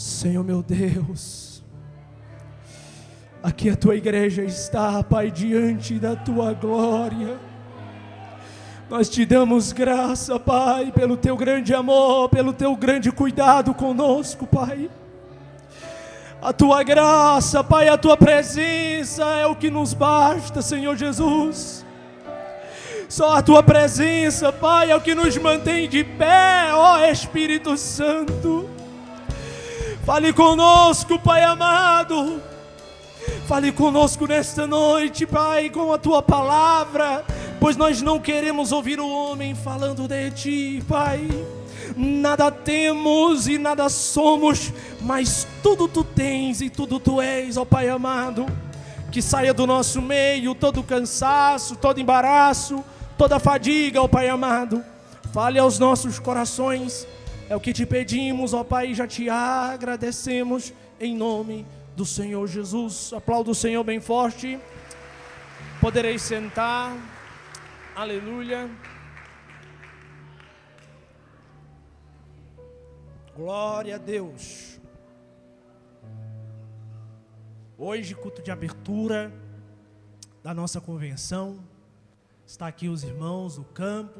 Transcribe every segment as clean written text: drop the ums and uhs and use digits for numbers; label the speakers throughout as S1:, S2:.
S1: Senhor meu Deus, aqui a tua igreja está, Pai, diante da tua glória. Nós te damos graça, Pai, pelo teu grande amor, pelo teu grande cuidado conosco, Pai. A tua graça, Pai, a tua presença é o que nos basta, Senhor Jesus. Só a tua presença, Pai, é o que nos mantém de pé, ó Espírito Santo. Fale conosco, Pai amado. Fale conosco nesta noite, Pai, com a tua palavra, pois nós não queremos ouvir o homem falando de ti, Pai. Nada temos e nada somos, mas tudo tu tens e tudo tu és, ó Pai amado. Que saia do nosso meio todo cansaço, todo embaraço, toda fadiga, ó Pai amado. Fale aos nossos corações, é o que te pedimos, ó Pai, já te agradecemos em nome do Senhor Jesus. Aplauda o Senhor bem forte. Podereis sentar. Aleluia. Glória a Deus. Hoje, culto de abertura da nossa convenção. Está aqui os irmãos do campo.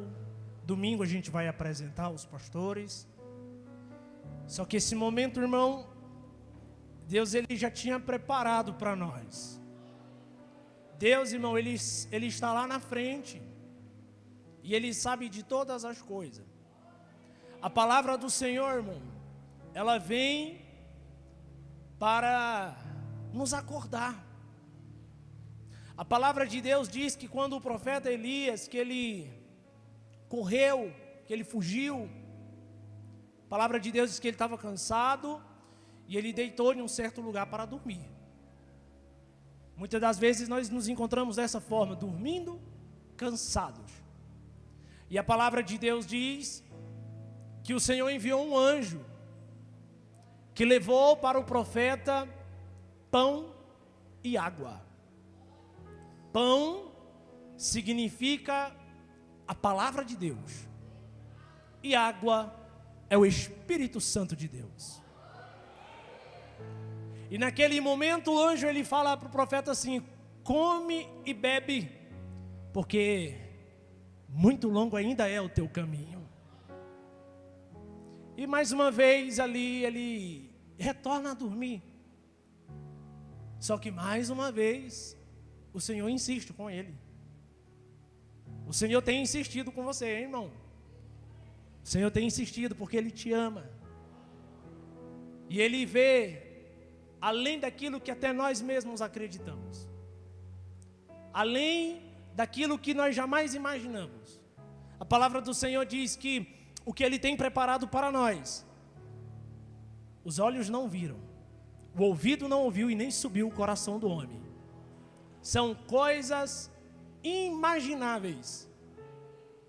S1: Domingo a gente vai apresentar os pastores. Só que esse momento, irmão, Deus ele já tinha preparado para nós. Deus, irmão, ele está lá na frente. E Ele sabe de todas as coisas. A palavra do Senhor, irmão, ela vem para nos acordar. A palavra de Deus diz que quando o profeta Elias, que ele correu, que ele fugiu, a palavra de Deus diz que ele estava cansado e ele deitou em um certo lugar para dormir. Muitas das vezes nós nos encontramos dessa forma, dormindo, cansados. E a palavra de Deus diz que o Senhor enviou um anjo que levou para o profeta pão e água. Pão significa a palavra de Deus e água é o Espírito Santo de Deus. E naquele momento o anjo ele fala para o profeta assim: come e bebe, porque muito longo ainda é o teu caminho. E mais uma vez ali ele retorna a dormir. Só que mais uma vez o Senhor insiste com ele. O Senhor tem insistido com você, hein, irmão? O Senhor tem insistido porque Ele te ama. E Ele vê além daquilo que até nós mesmos acreditamos. Além daquilo que nós jamais imaginamos. A palavra do Senhor diz que o que Ele tem preparado para nós, os olhos não viram, o ouvido não ouviu e nem subiu o coração do homem. São coisas inimagináveis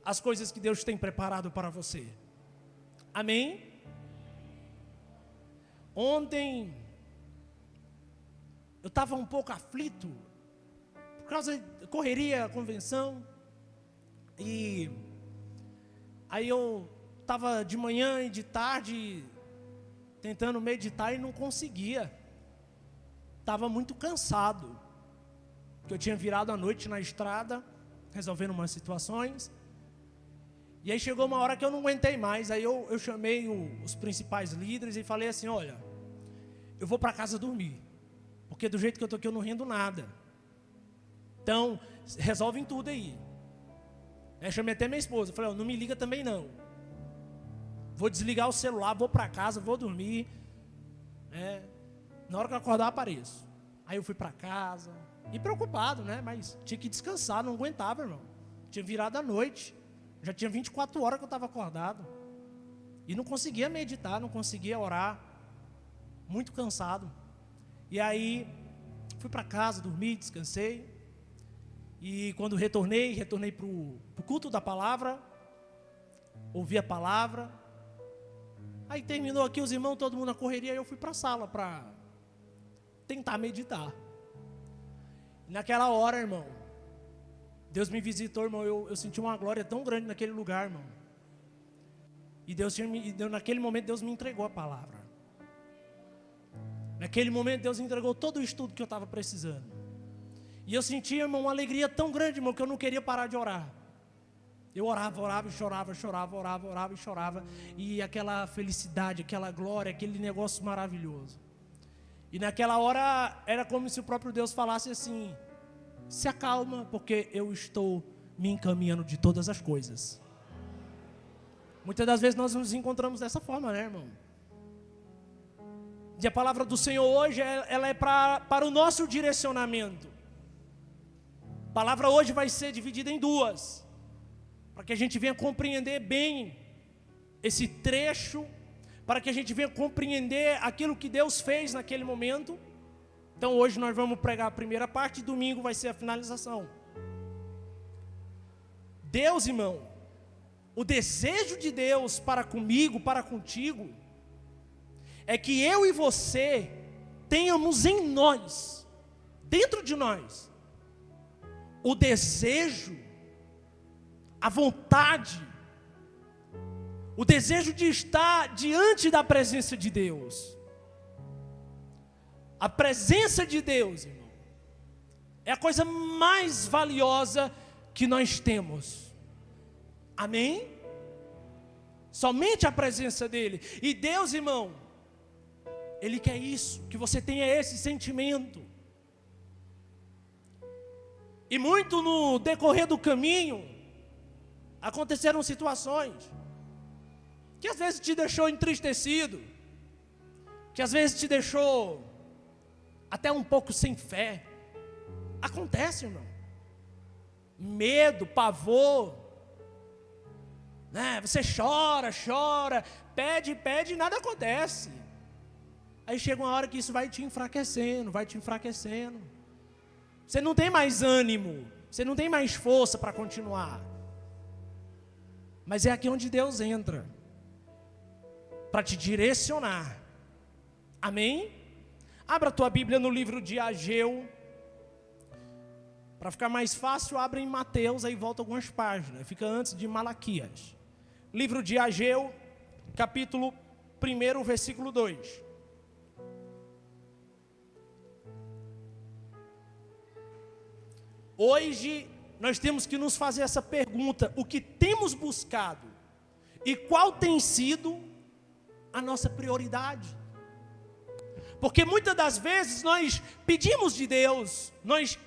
S1: as coisas que Deus tem preparado para você. Amém? Ontem eu estava um pouco aflito por causa da correria, convenção. E aí eu estava de manhã e de tarde tentando meditar e não conseguia. Estava muito cansado, porque eu tinha virado a noite na estrada, resolvendo umas situações. E aí chegou uma hora que eu não aguentei mais. Aí eu chamei os principais líderes e falei assim: olha, eu vou para casa dormir, porque do jeito que eu estou aqui eu não rendo nada. Então, resolvem tudo aí. Eu chamei até minha esposa, falei: não me liga também não. Vou desligar o celular, vou para casa, vou dormir. Na hora que eu acordar, apareço. Aí eu fui para casa, e preocupado, né? Mas tinha que descansar, não aguentava, irmão. Tinha virado a noite. Já tinha 24 horas que eu estava acordado. E não conseguia meditar, não conseguia orar. Muito cansado. E aí, fui para casa, dormi, descansei. E quando retornei para o culto da palavra. Ouvi a palavra. Aí terminou aqui, os irmãos, todo mundo na correria. E eu fui para a sala para tentar meditar. E naquela hora, irmão, Deus me visitou, irmão, eu senti uma glória tão grande naquele lugar, irmão. E naquele momento Deus me entregou a palavra. Naquele momento Deus entregou todo o estudo que eu estava precisando. E eu sentia, irmão, uma alegria tão grande, irmão, que eu não queria parar de orar. Eu orava e chorava, orava e chorava. E aquela felicidade, aquela glória, aquele negócio maravilhoso. E naquela hora era como se o próprio Deus falasse assim: se acalma, porque eu estou me encaminhando de todas as coisas. Muitas das vezes nós nos encontramos dessa forma, né, irmão? E a palavra do Senhor hoje, ela é para o nosso direcionamento. A palavra hoje vai ser dividida em duas, para que a gente venha compreender bem esse trecho, para que a gente venha compreender aquilo que Deus fez naquele momento. Então hoje nós vamos pregar a primeira parte, e domingo vai ser a finalização. Deus, irmão, o desejo de Deus para comigo, para contigo, é que eu e você tenhamos em nós, dentro de nós, o desejo, a vontade, o desejo de estar diante da presença de Deus. A presença de Deus, irmão, é a coisa mais valiosa que nós temos. Amém? Somente a presença dEle. E Deus, irmão, Ele quer isso, que você tenha esse sentimento. E muito no decorrer do caminho, aconteceram situações que às vezes te deixou entristecido, que às vezes te deixou até um pouco sem fé. Acontece, irmão. Medo, pavor, né? Você chora, pede e nada acontece. Aí chega uma hora que isso vai te enfraquecendo. Você não tem mais ânimo, você não tem mais força para continuar. Mas é aqui onde Deus entra, para te direcionar. Amém? Abra a tua Bíblia no livro de Ageu. Para ficar mais fácil, abre em Mateus, aí volta algumas páginas. Fica antes de Malaquias. Livro de Ageu, capítulo 1, versículo 2. Hoje nós temos que nos fazer essa pergunta: o que temos buscado e qual tem sido a nossa prioridade? Porque muitas das vezes nós pedimos de Deus, nós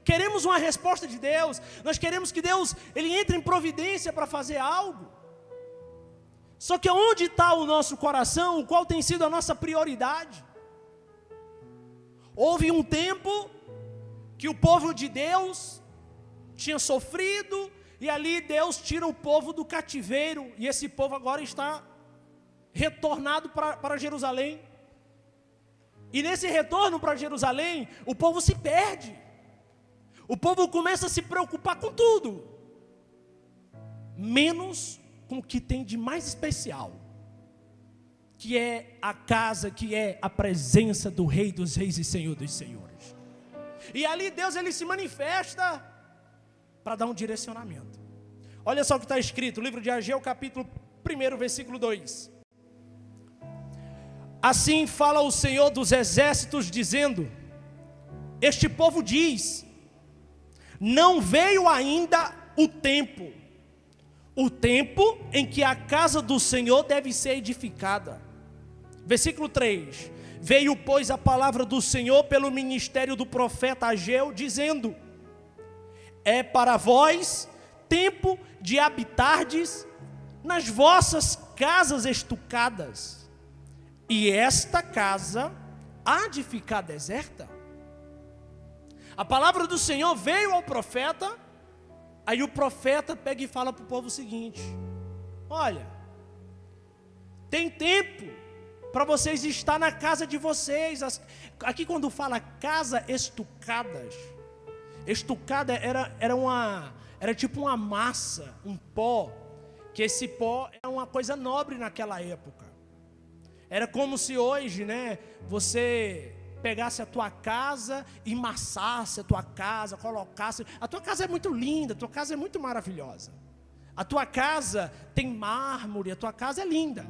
S1: queremos uma resposta de Deus, nós queremos que Deus Ele entre em providência para fazer algo. Só que onde está o nosso coração, qual tem sido a nossa prioridade? Houve um tempo que o povo de Deus tinha sofrido, e ali Deus tira o povo do cativeiro, e esse povo agora está retornado para Jerusalém. E nesse retorno para Jerusalém, o povo se perde, o povo começa a se preocupar com tudo, menos com o que tem de mais especial, que é a casa, que é a presença do Rei dos Reis e Senhor dos Senhores. E ali Deus Ele se manifesta para dar um direcionamento. Olha só o que está escrito, livro de Ageu, capítulo 1, versículo 2. Assim fala o Senhor dos exércitos, dizendo: este povo diz, não veio ainda o tempo em que a casa do Senhor deve ser edificada. Versículo 3. Veio, pois, a palavra do Senhor pelo ministério do profeta Ageu, dizendo: é para vós tempo de habitardes nas vossas casas estucadas, e esta casa há de ficar deserta. A palavra do Senhor veio ao profeta, aí o profeta pega e fala para o povo o seguinte: olha, tem tempo para vocês estar na casa de vocês. Aqui quando fala casa estucadas, estucada era tipo uma massa, um pó, que esse pó era uma coisa nobre naquela época. Era como se hoje, né, você pegasse a tua casa e massasse a tua casa, colocasse. A tua casa é muito linda, a tua casa é muito maravilhosa. A tua casa tem mármore, a tua casa é linda.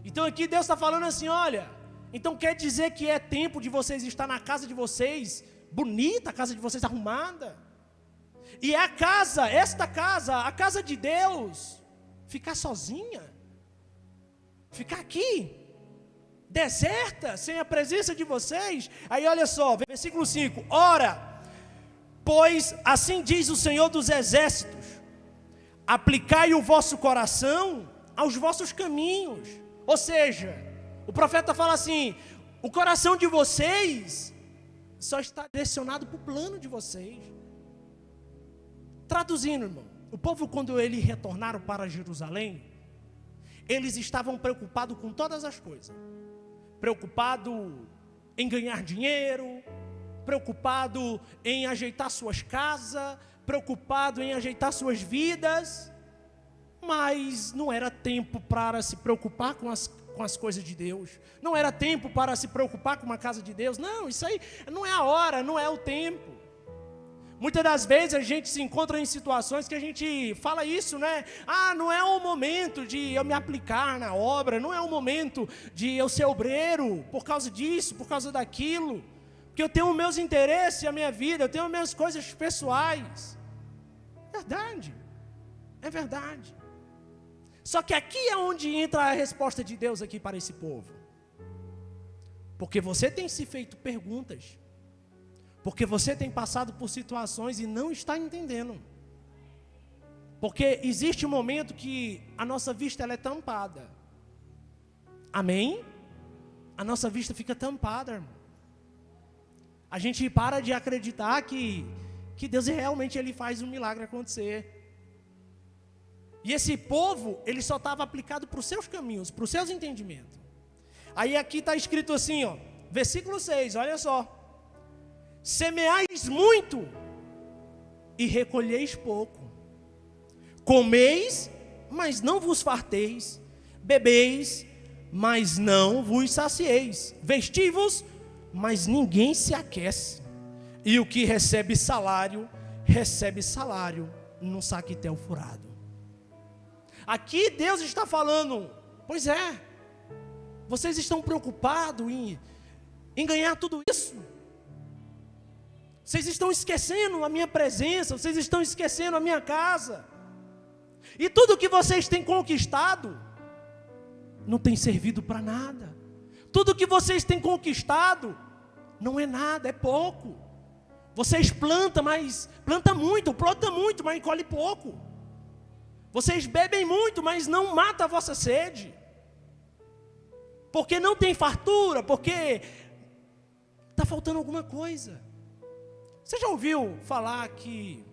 S1: Então aqui Deus está falando assim: olha, Então quer dizer que é tempo de vocês estar na casa de vocês, bonita, a casa de vocês arrumada. E é a casa de Deus, ficar sozinha, ficar aqui, deserta, sem a presença de vocês. Aí olha só, versículo 5, ora, pois assim diz o Senhor dos Exércitos, aplicai o vosso coração aos vossos caminhos. Ou seja, o profeta fala assim, o coração de vocês só está direcionado para o plano de vocês. Traduzindo, irmão, o povo, quando eles retornaram para Jerusalém, eles estavam preocupados com todas as coisas. Preocupado em ganhar dinheiro, preocupado em ajeitar suas casas, preocupado em ajeitar suas vidas, mas não era tempo para se preocupar com as coisas de Deus, não era tempo para se preocupar com uma casa de Deus. Não, isso aí não é a hora, não é o tempo. Muitas das vezes a gente se encontra em situações que a gente fala isso, né? Não é o momento de eu me aplicar na obra, não é o momento de eu ser obreiro, por causa disso, por causa daquilo, porque eu tenho meus interesses, a minha vida, eu tenho minhas coisas pessoais. Verdade, é verdade. Só que aqui é onde entra a resposta de Deus aqui para esse povo. Porque você tem se feito perguntas, porque você tem passado por situações e não está entendendo. Porque existe um momento que a nossa vista ela é tampada. Amém? A nossa vista fica tampada, irmão. A gente para de acreditar que Deus realmente ele faz um milagre acontecer. E esse povo, ele só estava aplicado para os seus caminhos, para os seus entendimentos. Aí aqui está escrito assim, ó, versículo 6, olha só. Semeais muito e recolheis pouco. Comeis, mas não vos farteis. Bebeis, mas não vos sacieis. Vestivos, mas ninguém se aquece. E o que recebe salário num saquetel furado. Aqui Deus está falando, pois é, vocês estão preocupados em ganhar tudo isso. Vocês estão esquecendo a minha presença, vocês estão esquecendo a minha casa. E tudo que vocês têm conquistado não tem servido para nada. Tudo que vocês têm conquistado não é nada, é pouco. Vocês plantam muito, mas colhe pouco. Vocês bebem muito, mas não mata a vossa sede. Porque não tem fartura, porque está faltando alguma coisa. Você já ouviu falar que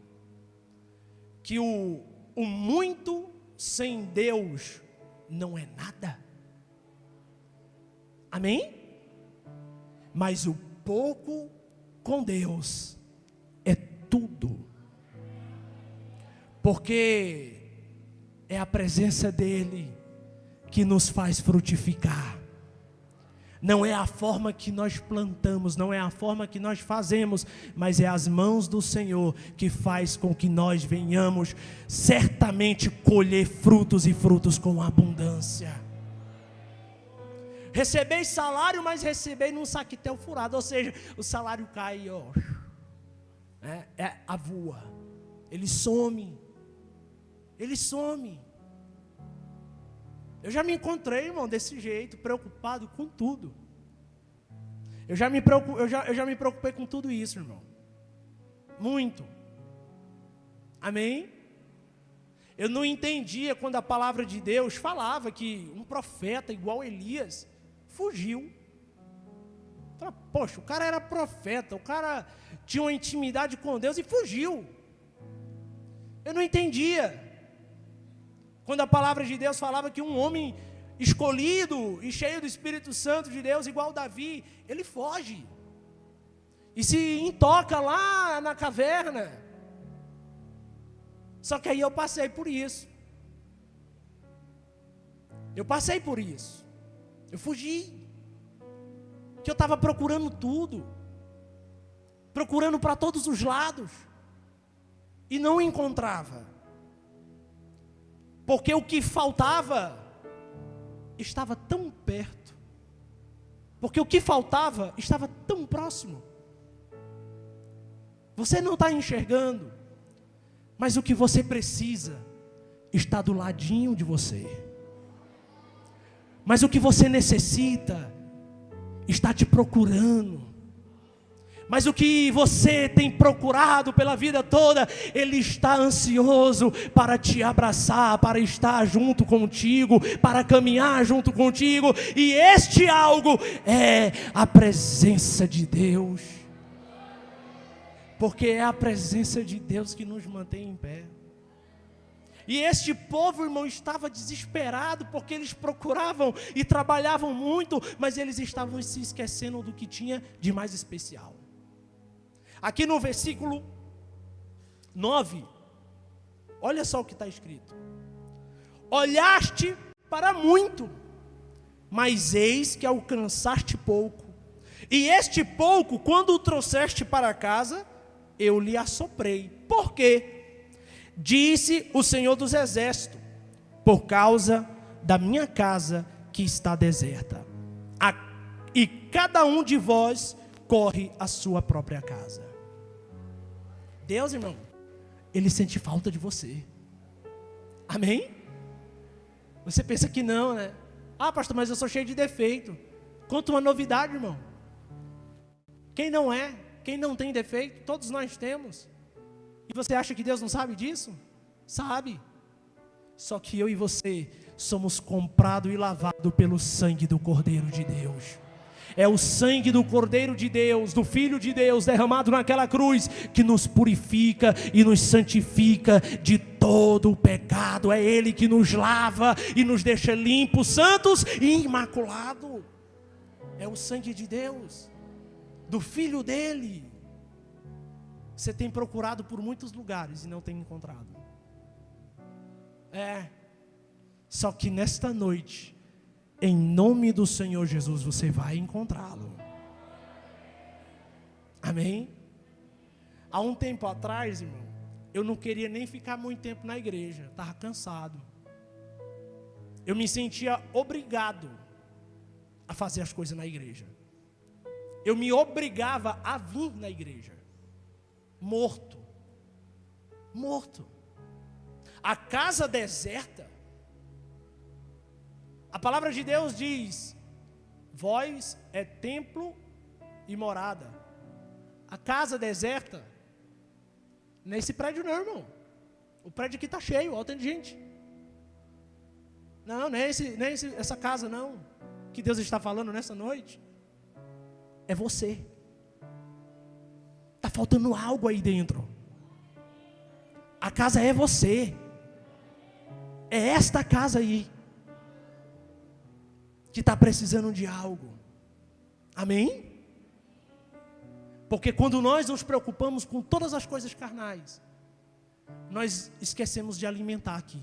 S1: o muito sem Deus não é nada? Amém? Mas o pouco com Deus é tudo. Porque é a presença dEle que nos faz frutificar. Não é a forma que nós plantamos, não é a forma que nós fazemos, mas é as mãos do Senhor que faz com que nós venhamos certamente colher frutos e frutos com abundância. Recebeis salário, mas recebeis num saquetel furado, ou seja, o salário cai, ó, a voa, ele some. Eu já me encontrei, irmão, desse jeito, preocupado com tudo. Eu já me preocupei com tudo isso, irmão. Muito. Amém? Eu não entendia quando a palavra de Deus falava que um profeta igual Elias fugiu. Poxa, o cara era profeta, o cara tinha uma intimidade com Deus e fugiu. Eu não entendia. Quando a palavra de Deus falava que um homem escolhido e cheio do Espírito Santo de Deus, igual Davi, ele foge. E se intoca lá na caverna. Só que aí eu passei por isso. Eu fugi. Que eu estava procurando tudo. Procurando para todos os lados. E não encontrava. Porque o que faltava estava tão perto. Porque o que faltava estava tão próximo. Você não está enxergando, mas o que você precisa está do ladinho de você. Mas o que você necessita está te procurando. Mas o que você tem procurado pela vida toda, Ele está ansioso para te abraçar, para estar junto contigo, para caminhar junto contigo. E este algo é a presença de Deus. Porque é a presença de Deus que nos mantém em pé. E este povo, irmão, estava desesperado, porque eles procuravam e trabalhavam muito, mas eles estavam se esquecendo do que tinha de mais especial. Aqui no versículo 9, olha só o que está escrito: olhaste para muito, mas eis que alcançaste pouco, e este pouco, quando o trouxeste para casa, eu lhe assoprei. Por quê? Disse o Senhor dos Exércitos: por causa da minha casa que está deserta, e cada um de vós corre a sua própria casa. Deus, irmão, Ele sente falta de você. Amém? Você pensa que não, né? Ah, pastor, mas eu sou cheio de defeito. Conta uma novidade, irmão. Quem não é? Quem não tem defeito? Todos nós temos. E você acha que Deus não sabe disso? Sabe. Só que eu e você somos comprados e lavados pelo sangue do Cordeiro de Deus. É o sangue do Cordeiro de Deus, do Filho de Deus, derramado naquela cruz, que nos purifica e nos santifica de todo o pecado. É Ele que nos lava e nos deixa limpos, santos e imaculados. É o sangue de Deus, do Filho dele. Você tem procurado por muitos lugares e não tem encontrado. Só que nesta noite, em nome do Senhor Jesus, você vai encontrá-lo. Amém? Há um tempo atrás, irmão, eu não queria nem ficar muito tempo na igreja. Estava cansado. Eu me sentia obrigado a fazer as coisas na igreja. Eu me obrigava a vir na igreja. Morto. A casa deserta. A palavra de Deus diz: vós é templo e morada. A casa deserta, nesse prédio não, irmão. O prédio aqui está cheio, olha o tanto de gente. Não é essa casa não, que Deus está falando nessa noite. É você. Está faltando algo aí dentro. A casa é você. É esta casa aí que está precisando de algo. Amém? Porque quando nós nos preocupamos com todas as coisas carnais, nós esquecemos de alimentar aqui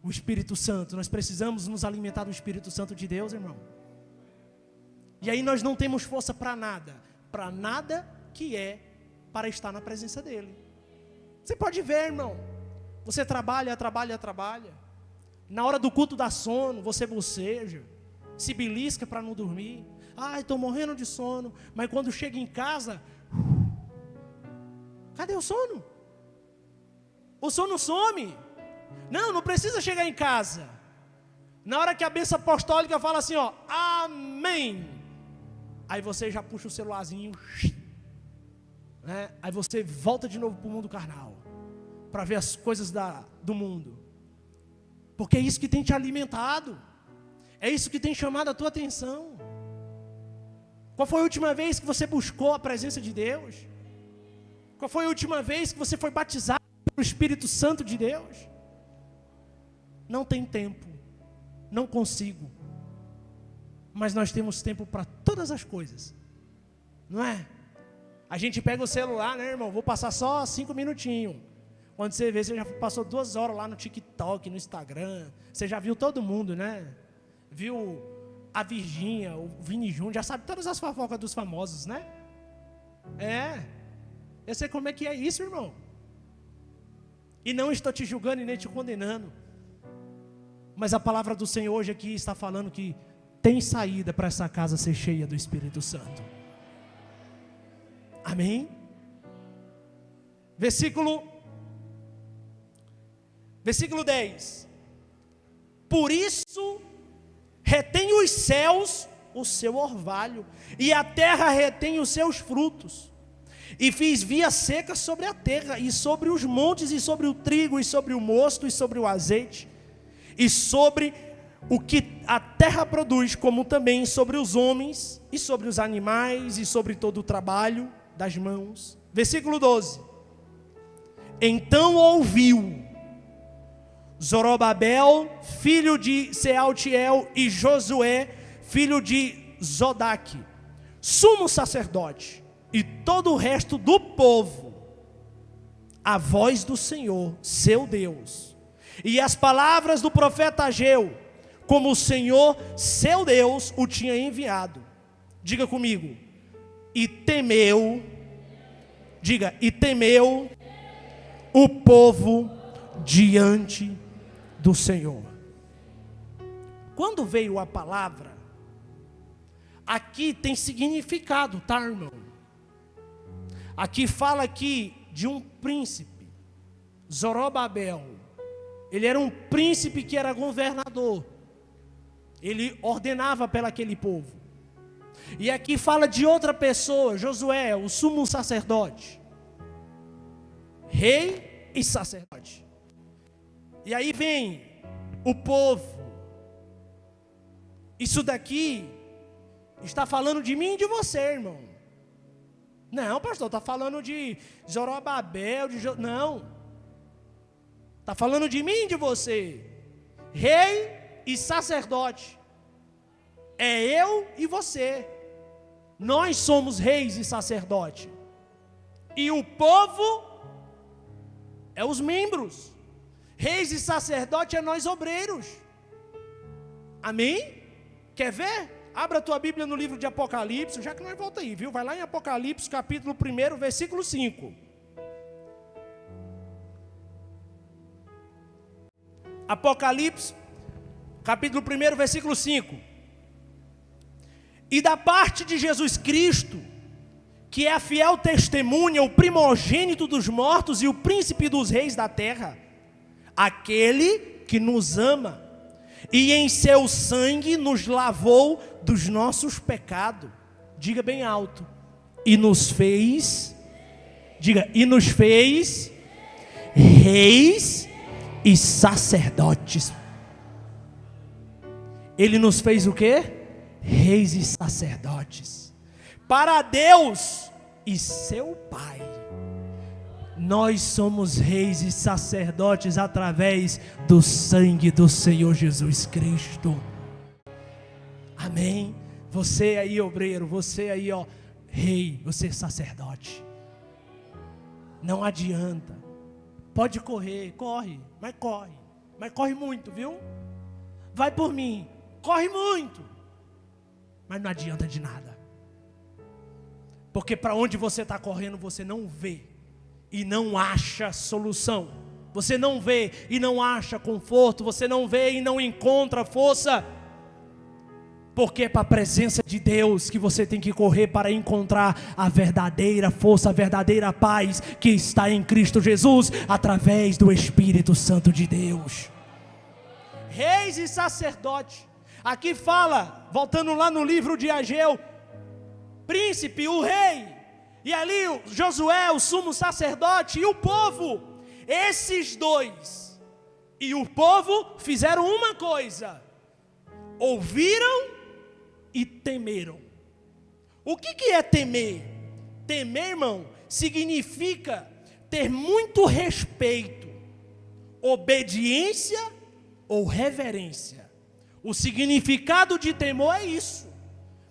S1: o Espírito Santo. Nós precisamos nos alimentar do Espírito Santo de Deus, irmão. E aí nós não temos força para nada que é para estar na presença dEle. Você pode ver, irmão, você trabalha. Na hora do culto dá sono, você boceja, se belisca para não dormir. Ai, estou morrendo de sono. Mas quando chega em casa, cadê o sono? O sono some. Não precisa chegar em casa. Na hora que a bênção apostólica fala assim, ó, amém. Aí você já puxa o celularzinho, né? Aí você volta de novo para o mundo carnal, para ver as coisas do mundo. Porque é isso que tem te alimentado. É isso que tem chamado a tua atenção. Qual foi a última vez que você buscou a presença de Deus? Qual foi a última vez que você foi batizado pelo Espírito Santo de Deus? Não tem tempo. Não consigo. Mas nós temos tempo para todas as coisas. Não é? A gente pega o celular, né, irmão? Vou passar só 5 minutinhos. Quando você vê, você já passou 2 horas lá no TikTok, no Instagram. Você já viu todo mundo, né? Viu a Virgínia, o Vini Júnior, já sabe todas as fofocas dos famosos, né? Eu sei como é que é isso, irmão. E não estou te julgando e nem te condenando. Mas a palavra do Senhor hoje aqui está falando que tem saída para essa casa ser cheia do Espírito Santo. Amém? Versículo 10. Por isso retém os céus o seu orvalho, e a terra retém os seus frutos. E fiz via seca sobre a terra, e sobre os montes, e sobre o trigo, e sobre o mosto, e sobre o azeite, e sobre o que a terra produz, como também sobre os homens, e sobre os animais, e sobre todo o trabalho das mãos. Versículo 12. Então ouviu Zorobabel, filho de Sealtiel, e Josué, filho de Zodaque, sumo sacerdote, e todo o resto do povo, a voz do Senhor, seu Deus, e as palavras do profeta Ageu, como o Senhor, seu Deus, o tinha enviado. Diga comigo, e temeu, diga, e temeu o povo diante do Senhor. Quando veio a palavra, aqui tem significado, tá, irmão? Aqui fala aqui de um príncipe, Zorobabel. Ele era um príncipe que era governador. Ele ordenava pelo aquele povo. E aqui fala de outra pessoa, Josué, o sumo sacerdote, rei e sacerdote. E aí vem o povo. Isso daqui está falando de mim e de você, irmão. Não, pastor, está falando de Zorobabel, não. Está falando de mim e de você. Rei e sacerdote. É eu e você. Nós somos reis e sacerdote. E o povo é os membros. Reis e sacerdote é nós obreiros. Amém? Quer ver? Abra a tua Bíblia no livro de Apocalipse, já que nós volta aí, viu? Vai lá em Apocalipse, capítulo 1, versículo 5. Apocalipse, capítulo 1, versículo 5. E da parte de Jesus Cristo, que é a fiel testemunha, o primogênito dos mortos e o príncipe dos reis da terra, aquele que nos ama, e em seu sangue nos lavou dos nossos pecados. Diga bem alto. E nos fez, diga, e nos fez reis e sacerdotes. Ele nos fez o quê? Reis e sacerdotes. Para Deus e seu Pai. Nós somos reis e sacerdotes através do sangue do Senhor Jesus Cristo. Amém? Você aí, obreiro, você aí, ó, rei, você é sacerdote. Não adianta. Pode correr, corre, mas corre muito, viu? Vai por mim, corre muito, mas não adianta de nada. Porque para onde você está correndo, você não vê e não acha solução. Você não vê e não acha conforto. Você não vê e não encontra força. Porque é para a presença de Deus que você tem que correr para encontrar a verdadeira força, a verdadeira paz que está em Cristo Jesus, através do Espírito Santo de Deus. Reis e sacerdote. Aqui fala, voltando lá no livro de Ageu, príncipe, o rei. E ali o Josué, o sumo sacerdote, e o povo, esses dois, e o povo fizeram uma coisa: ouviram e temeram. O que é temer? Temer, irmão, significa ter muito respeito, obediência ou reverência. O significado de temor é isso: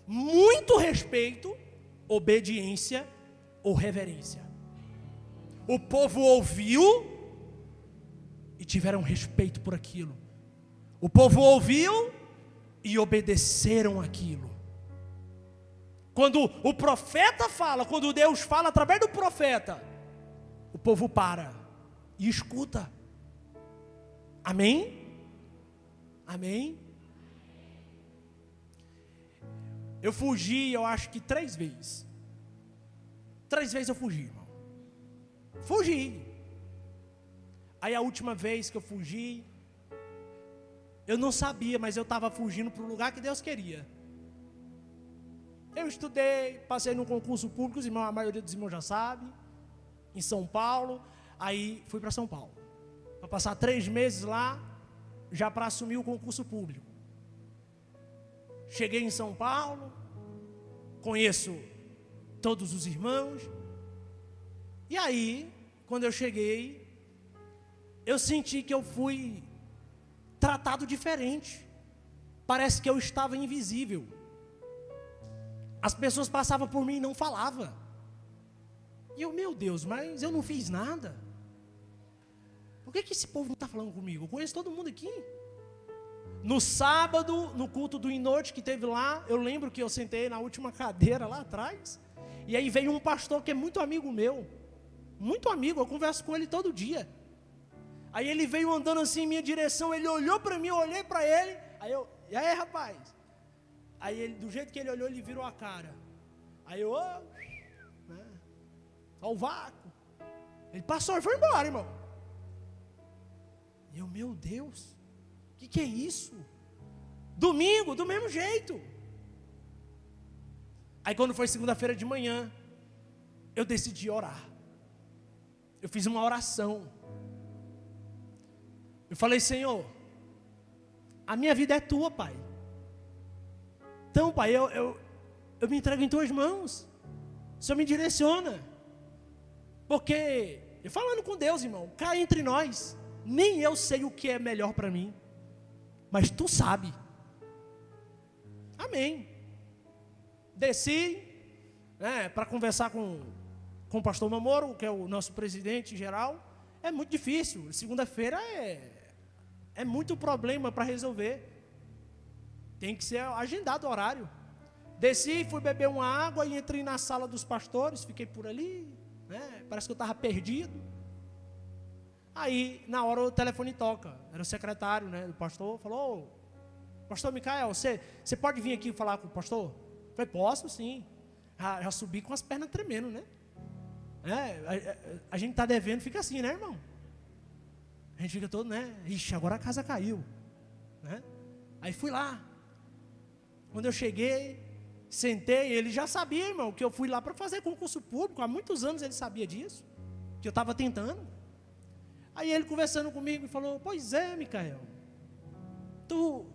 S1: muito respeito, obediência ou reverência. O povo ouviu e tiveram respeito por aquilo. O povo ouviu e obedeceram aquilo. Quando o profeta fala, quando Deus fala através do profeta, o povo para e escuta. Amém? Amém? Eu fugi, eu acho que 3 vezes. 3 vezes eu fugi, irmão. Fugi. Aí a última vez que eu fugi, eu não sabia, mas eu estava fugindo para o lugar que Deus queria. Eu estudei, passei no concurso público, os irmãos, a maioria dos irmãos já sabe, em São Paulo. Aí fui para São Paulo, para passar 3 meses lá, já para assumir o concurso público. Cheguei em São Paulo, conheço todos os irmãos. E aí, quando eu cheguei, eu senti que eu fui tratado diferente. Parece que eu estava invisível. As pessoas passavam por mim e não falavam. E eu, meu Deus, mas eu não fiz nada. Por que esse povo não está falando comigo? Eu conheço todo mundo aqui. No sábado, no culto do Inote que teve lá, eu lembro que eu sentei na última cadeira lá atrás. E aí veio um pastor que é muito amigo meu. Muito amigo, eu converso com ele todo dia. Aí ele veio andando assim em minha direção, ele olhou para mim, eu olhei para ele. Aí eu, e aí rapaz? Aí ele, do jeito que ele olhou, ele virou a cara. Aí eu, né? Ó o vácuo. Ele passou e foi embora, irmão. E eu, meu Deus, o que é isso? Domingo, do mesmo jeito. Aí quando foi segunda-feira de manhã, eu decidi orar. Eu fiz uma oração. Eu falei, Senhor, a minha vida é tua, Pai. Então, Pai, eu me entrego em tuas mãos. O Senhor me direciona. Porque, eu falando com Deus, irmão, cá entre nós, nem eu sei o que é melhor para mim, mas tu sabe. Amém. Desci, né, para conversar com o pastor Mamoro, que é o nosso presidente geral. É muito difícil, segunda-feira é muito problema para resolver. Tem que ser agendado o horário. Desci, fui beber uma água e entrei na sala dos pastores, fiquei por ali, né? Parece que eu estava perdido. Aí, na hora o telefone toca, era o secretário, né, do pastor, falou, pastor Micael, você pode vir aqui falar com o pastor? Eu falei, posso sim. Já subi com as pernas tremendo, né? A gente está devendo, fica assim, né, irmão? A gente fica todo, né? Ixi, agora a casa caiu, né? Aí fui lá. Quando eu cheguei, sentei, ele já sabia, irmão, que eu fui lá para fazer concurso público. Há muitos anos ele sabia disso, que eu estava tentando. Aí ele conversando comigo, falou, pois é, Micael, tu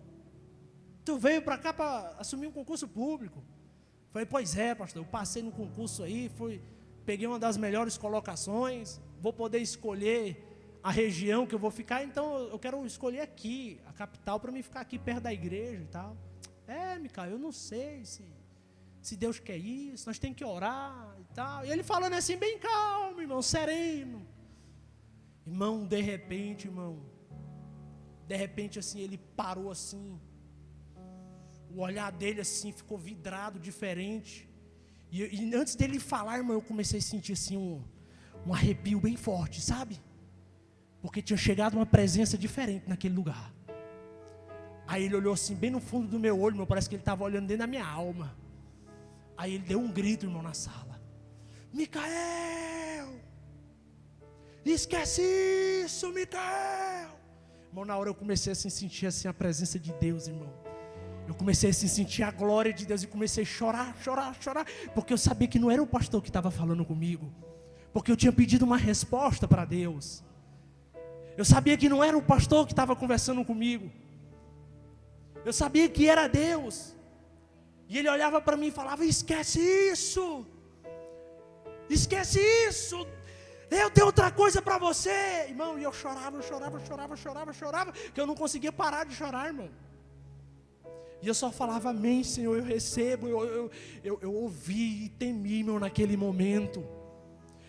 S1: veio para cá para assumir um concurso público. Eu falei, pois é, pastor, eu passei no concurso aí, peguei uma das melhores colocações, vou poder escolher a região que eu vou ficar, então eu quero escolher aqui, a capital, para mim ficar aqui perto da igreja e tal. Micael, eu não sei se Deus quer isso, nós temos que orar e tal. E ele falando assim, bem calmo, irmão, sereno. Irmão, de repente, assim, ele parou assim, o olhar dele assim, ficou vidrado, diferente. E antes dele falar, irmão, eu comecei a sentir assim um arrepio bem forte, sabe? Porque tinha chegado uma presença diferente naquele lugar. Aí ele olhou assim, bem no fundo do meu olho, irmão, parece que ele estava olhando dentro da minha alma. Aí ele deu um grito, irmão, na sala. Micael! Esquece isso, Micael! Irmão, na hora eu comecei a sentir assim, a presença de Deus, irmão. Eu comecei a sentir a glória de Deus e comecei a chorar, porque eu sabia que não era o pastor que estava falando comigo, porque eu tinha pedido uma resposta para Deus. Eu sabia que não era o pastor que estava conversando comigo, eu sabia que era Deus. E ele olhava para mim e falava, esquece isso, eu tenho outra coisa para você, irmão. E eu chorava, que eu não conseguia parar de chorar, irmão. E eu só falava, amém, Senhor, eu recebo. Eu ouvi e temi, irmão, naquele momento.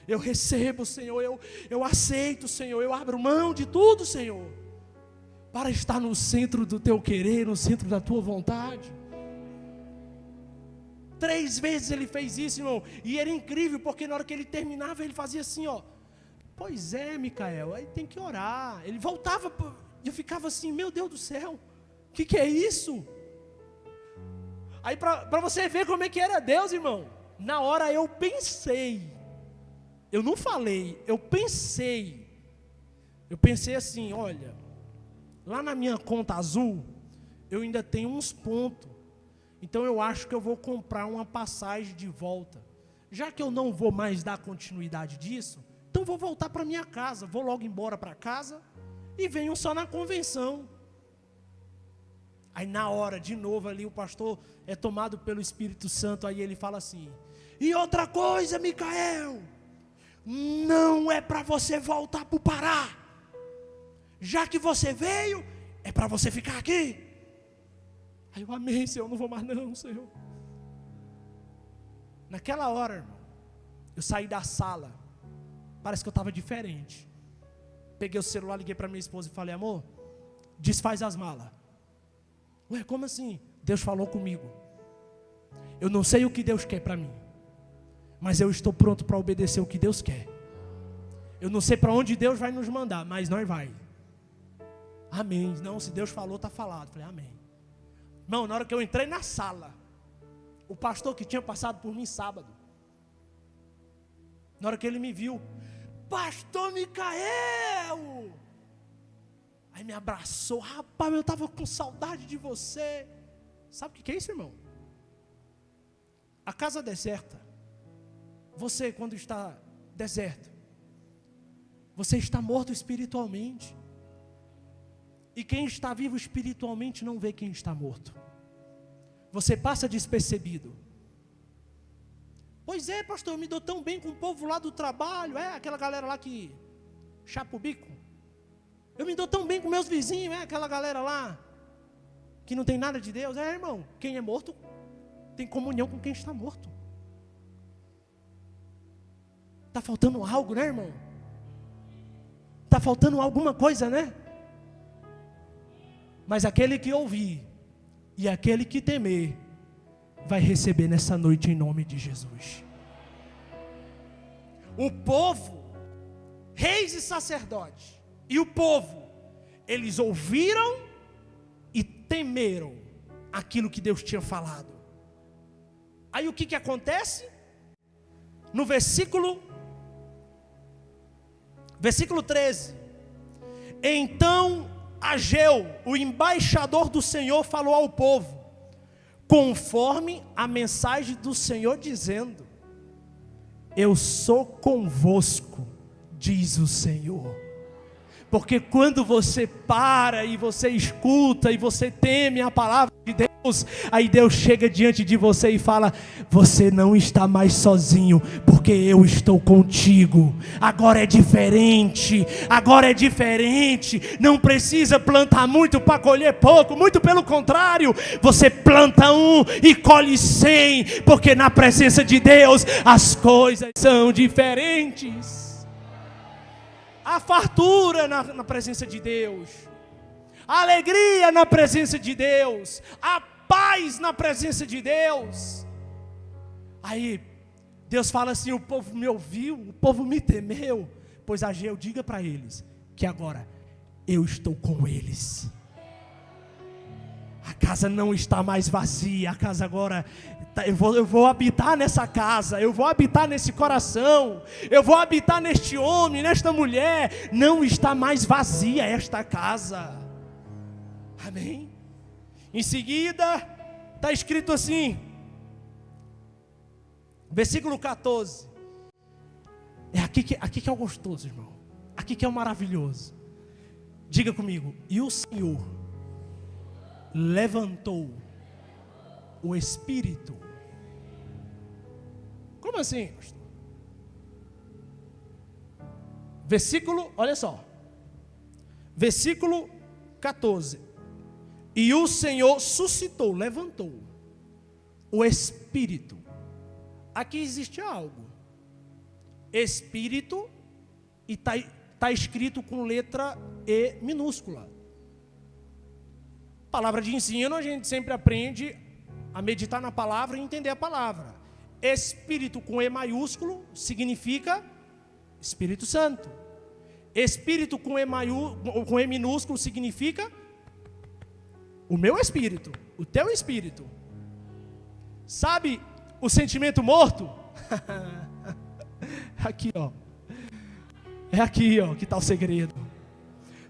S1: Eu recebo, Senhor, eu aceito, Senhor, eu abro mão de tudo, Senhor, para estar no centro do teu querer, no centro da tua vontade. 3 vezes ele fez isso, irmão, e era incrível, porque na hora que ele terminava, ele fazia assim, ó, pois é, Micael, aí tem que orar. Ele voltava, e eu ficava assim, meu Deus do céu, o que é isso? Aí para você ver como é que era Deus, irmão. Na hora eu pensei. Eu não falei, eu pensei. Eu pensei assim, olha, lá na minha conta azul, eu ainda tenho uns pontos. Então eu acho que eu vou comprar uma passagem de volta. Já que eu não vou mais dar continuidade disso, então vou voltar para minha casa. Vou logo embora para casa e venho só na convenção. Aí na hora, de novo ali, o pastor é tomado pelo Espírito Santo. Aí ele fala assim, e outra coisa, Micael, não é para você voltar para o Pará. Já que você veio, é para você ficar aqui. Aí eu, amém, Senhor, não vou mais não, Senhor. Naquela hora, irmão, eu saí da sala, parece que eu estava diferente. Peguei o celular, liguei para minha esposa e falei, amor, desfaz as malas. Ué, como assim? Deus falou comigo. Eu não sei o que Deus quer para mim, mas eu estou pronto para obedecer o que Deus quer. Eu não sei para onde Deus vai nos mandar, mas nós vai. Amém. Não, se Deus falou, está falado. Falei, amém. Irmão, na hora que eu entrei na sala, o pastor que tinha passado por mim sábado, na hora que ele me viu, pastor Micael, aí me abraçou, rapaz, eu estava com saudade de você. Sabe o que é isso, irmão? A casa deserta, você quando está deserto, você está morto espiritualmente. E quem está vivo espiritualmente não vê quem está morto. Você passa despercebido. Pois é, pastor, eu me dou tão bem com o povo lá do trabalho. É, aquela galera lá que chapa o bico. Eu me dou tão bem com meus vizinhos. É, aquela galera lá que não tem nada de Deus. É, irmão, quem é morto tem comunhão com quem está morto. Está faltando algo, né, irmão? Está faltando alguma coisa, né? Mas aquele que ouvir e aquele que temer vai receber nessa noite em nome de Jesus. O povo, reis e sacerdotes, e o povo, eles ouviram e temeram aquilo que Deus tinha falado. Aí o que acontece? No versículo 13. Então Ageu, o embaixador do Senhor, falou ao povo, conforme a mensagem do Senhor, dizendo, eu sou convosco, diz o Senhor. Porque quando você para e você escuta e você teme a palavra de Deus, aí Deus chega diante de você e fala, você não está mais sozinho, porque eu estou contigo. Agora é diferente, não precisa plantar muito para colher pouco, muito pelo contrário, você planta 1 e colhe 100, porque na presença de Deus as coisas são diferentes. A fartura na presença de Deus, a alegria na presença de Deus, a paz na presença de Deus. Aí Deus fala assim, o povo me ouviu, o povo me temeu, pois Ageu, diga para eles, que agora eu estou com eles. A casa não está mais vazia, a casa agora, eu vou habitar nessa casa, eu vou habitar nesse coração, eu vou habitar neste homem, nesta mulher, não está mais vazia esta casa. Amém? Em seguida, está escrito assim, versículo 14, é aqui que é o gostoso, irmão, aqui que é o maravilhoso. Diga comigo, e o Senhor levantou o Espírito. Como assim, pastor? Versículo, olha só, versículo 14, e o Senhor suscitou, levantou o Espírito. Aqui existe algo, Espírito, e está escrito com letra E minúscula. Palavra de ensino, a gente sempre aprende a meditar na palavra e entender a palavra. Espírito com E maiúsculo significa Espírito Santo. Espírito com E minúsculo significa o meu espírito, o teu espírito. Sabe o sentimento morto? Aqui, ó. É aqui, ó, que está o segredo.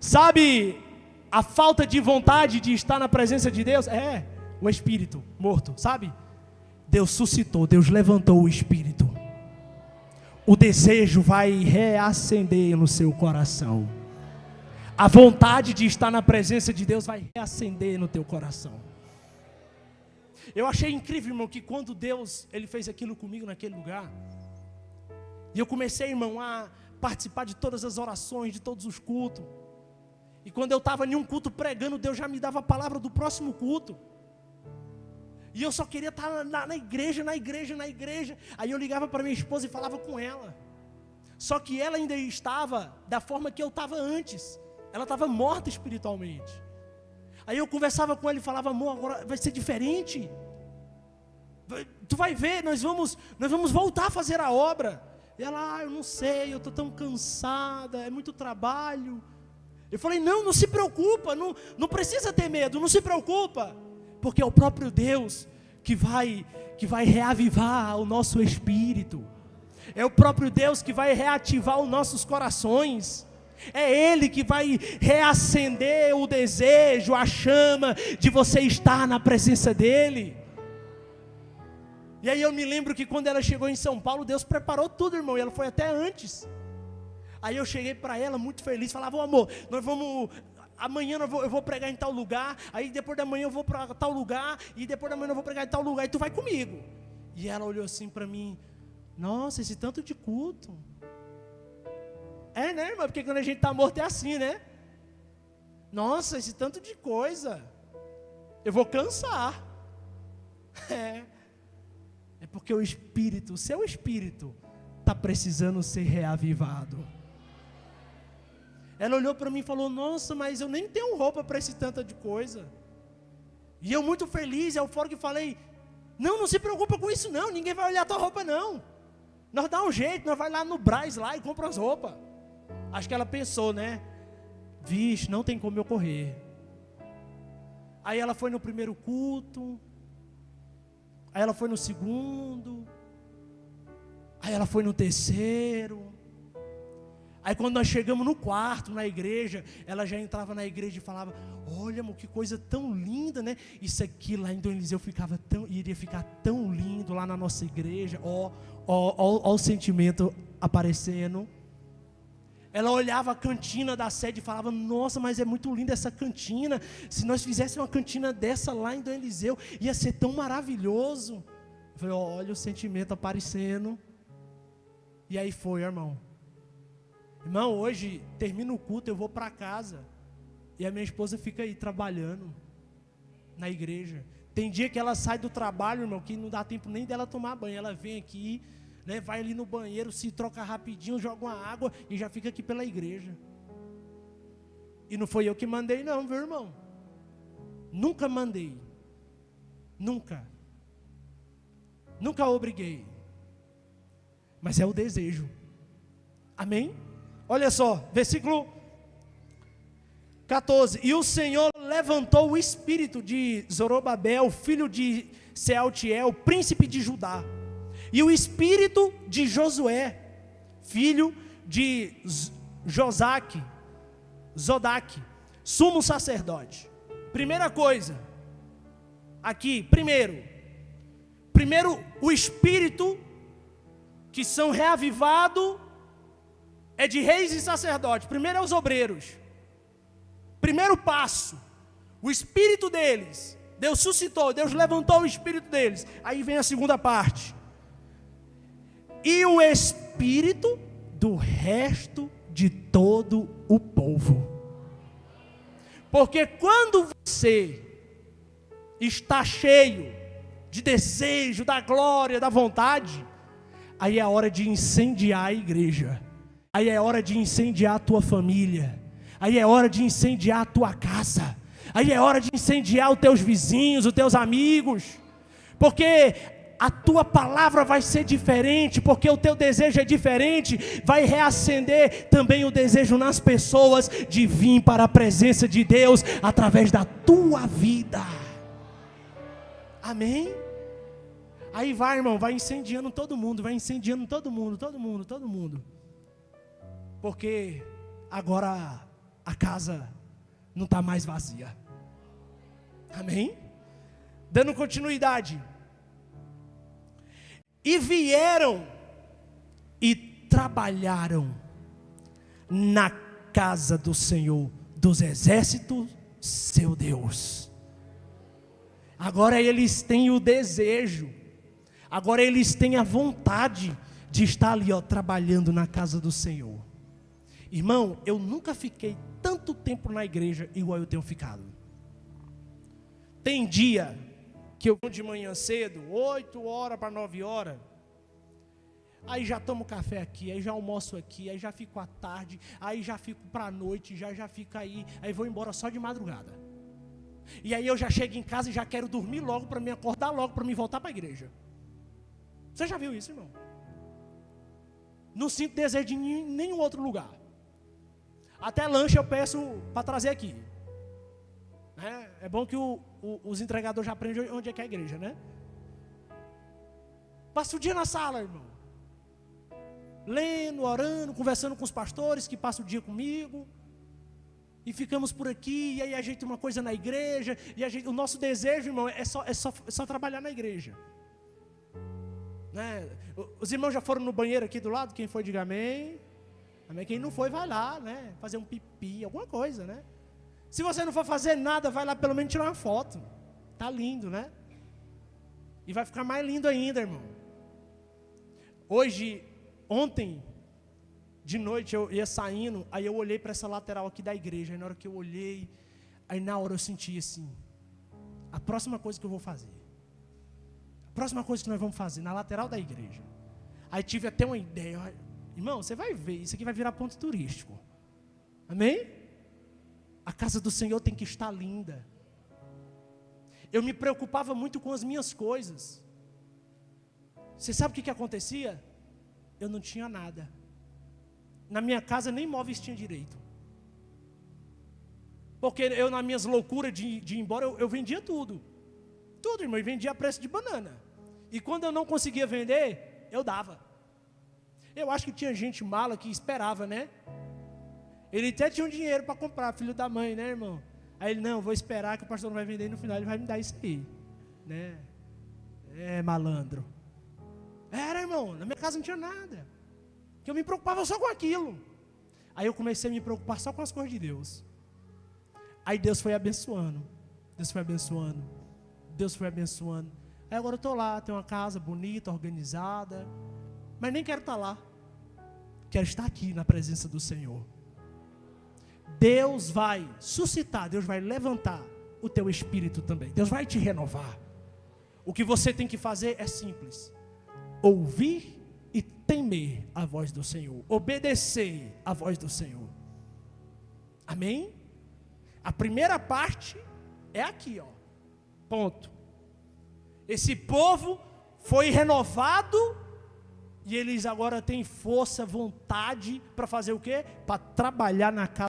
S1: Sabe a falta de vontade de estar na presença de Deus? É o espírito morto, sabe? Deus suscitou, Deus levantou o espírito. O desejo vai reacender no seu coração. A vontade de estar na presença de Deus vai reacender no teu coração. Eu achei incrível, irmão, que quando Deus, Ele fez aquilo comigo naquele lugar, e eu comecei, irmão, a participar de todas as orações, de todos os cultos, e quando eu estava em um culto pregando, Deus já me dava a palavra do próximo culto, e eu só queria estar na igreja, aí eu ligava para minha esposa e falava com ela, só que ela ainda estava da forma que eu estava antes, ela estava morta espiritualmente. Aí eu conversava com ela e falava: amor, agora vai ser diferente, tu vai ver, nós vamos voltar a fazer a obra. E ela: eu não sei, eu estou tão cansada, é muito trabalho. Eu falei: não se preocupa, não precisa ter medo, não se preocupa, porque é o próprio Deus que vai reavivar o nosso espírito, é o próprio Deus que vai reativar os nossos corações, é Ele que vai reacender o desejo, a chama de você estar na presença dEle. E aí eu me lembro que quando ela chegou em São Paulo, Deus preparou tudo, irmão, e ela foi até antes. Aí eu cheguei para ela muito feliz, falava: ô amor, nós vamos, amanhã eu vou pregar em tal lugar, aí depois da manhã eu vou para tal lugar, e depois da manhã eu vou pregar em tal lugar, e tu vai comigo. E ela olhou assim para mim: nossa, esse tanto de culto. É, né, irmão? Porque quando a gente está morto é assim, né? Nossa, esse tanto de coisa, eu vou cansar. É porque o espírito, o seu espírito, está precisando ser reavivado. Ela olhou para mim e falou: nossa, mas eu nem tenho roupa para esse tanto de coisa. E eu muito feliz, eufórico, que falei: não se preocupa com isso não, ninguém vai olhar a tua roupa não. Nós dá um jeito, nós vai lá no Brás lá e compra as roupas. Acho que ela pensou, né? Vixe, não tem como eu correr. Aí ela foi no primeiro culto, aí ela foi no segundo, aí ela foi no terceiro. Aí quando nós chegamos no quarto, na igreja, ela já entrava na igreja e falava: olha, amor, que coisa tão linda, né? Isso aqui lá em Dom Eliseu iria ficar tão lindo lá na nossa igreja. Ó o sentimento aparecendo. Ela olhava a cantina da sede e falava: nossa, mas é muito linda essa cantina. Se nós fizéssemos uma cantina dessa lá em Dom Eliseu, ia ser tão maravilhoso. Eu falei: olha o sentimento aparecendo. E aí foi, irmão. Irmão, hoje termina o culto, eu vou para casa, e a minha esposa fica aí trabalhando na igreja. Tem dia que ela sai do trabalho, irmão, que não dá tempo nem dela tomar banho. Ela vem aqui, né, vai ali no banheiro, se troca rapidinho, joga uma água e já fica aqui pela igreja. E não foi eu que mandei não, viu, irmão? Nunca mandei. Nunca obriguei. Mas é o desejo. Amém? Olha só, versículo 14. E o Senhor levantou o espírito de Zorobabel, filho de Sealtiel, príncipe de Judá, e o espírito de Josué, filho de Zodaque, sumo sacerdote. Primeira coisa, aqui, primeiro o espírito que são reavivados é de reis e sacerdotes. Primeiro é os obreiros. Primeiro passo, o espírito deles, Deus suscitou, Deus levantou o espírito deles. Aí vem a segunda parte. E o espírito do resto de todo o povo. Porque quando você está cheio de desejo, da glória, da vontade, aí é a hora de incendiar a igreja. Aí é hora de incendiar a tua família. Aí é hora de incendiar a tua casa. Aí é hora de incendiar os teus vizinhos, os teus amigos. Porque a tua palavra vai ser diferente, porque o teu desejo é diferente. Vai reacender também o desejo nas pessoas de vir para a presença de Deus através da tua vida. Amém? Aí vai, irmão, vai incendiando todo mundo, todo mundo. Porque agora a casa não está mais vazia. Amém? Dando continuidade. E vieram e trabalharam na casa do Senhor dos exércitos, seu Deus. Agora eles têm o desejo, agora eles têm a vontade de estar ali, trabalhando na casa do Senhor. Irmão, eu nunca fiquei tanto tempo na igreja igual eu tenho ficado. Tem dia que eu vou de manhã cedo, 8 horas para 9 horas, aí já tomo café aqui, aí já almoço aqui, aí já fico à tarde, aí já fico para a noite, já fico aí vou embora só de madrugada. E aí eu já chego em casa e já quero dormir logo, para me acordar logo, para me voltar para a igreja. Você já viu isso, irmão? Não sinto desejo de nenhum outro lugar. Até lanche eu peço para trazer aqui. É bom que os entregadores já aprendem onde é que é a igreja, né? Passa o dia na sala, irmão. Lendo, orando, conversando com os pastores que passam o dia comigo. E ficamos por aqui, e aí ajeita uma coisa na igreja. E o nosso desejo, irmão, é só trabalhar na igreja. Né? Os irmãos já foram no banheiro aqui do lado? Quem foi, diga amém. Amém. Quem não foi, vai lá, né? Fazer um pipi, alguma coisa, né? Se você não for fazer nada, vai lá pelo menos tirar uma foto. Tá lindo, né? E vai ficar mais lindo ainda, irmão. Ontem, de noite, eu ia saindo, aí eu olhei para essa lateral aqui da igreja. Aí na hora que eu olhei, aí na hora eu senti assim, a próxima coisa que eu vou fazer. A próxima coisa que nós vamos fazer, na lateral da igreja. Aí tive até uma ideia. Irmão, você vai ver, isso aqui vai virar ponto turístico. Amém? A casa do Senhor tem que estar linda. Eu me preocupava muito com as minhas coisas. Você sabe o que acontecia? Eu não tinha nada. Na minha casa nem móveis tinha direito. Porque eu, nas minhas loucuras de ir embora, eu vendia tudo. Tudo, irmão, e vendia a preço de banana. E quando eu não conseguia vender, eu dava. Eu acho que tinha gente mala que esperava, né? Ele até tinha um dinheiro para comprar, filho da mãe, né, irmão? Aí ele, não, vou esperar que o pastor não vai vender e no final ele vai me dar isso aí, né? É, malandro. Era, irmão, na minha casa não tinha nada. Porque eu me preocupava só com aquilo. Aí eu comecei a me preocupar só com as coisas de Deus. Aí Deus foi abençoando. Deus foi abençoando. Deus foi abençoando. Aí agora eu estou lá, tenho uma casa bonita, organizada. Mas nem quero estar lá. Quero estar aqui na presença do Senhor. Deus vai suscitar, Deus vai levantar o teu espírito também. Deus vai te renovar. O que você tem que fazer é simples. Ouvir e temer a voz do Senhor. Obedecer a voz do Senhor. Amém? A primeira parte é aqui, ponto. Esse povo foi renovado e eles agora têm força, vontade para fazer o quê? Para trabalhar na casa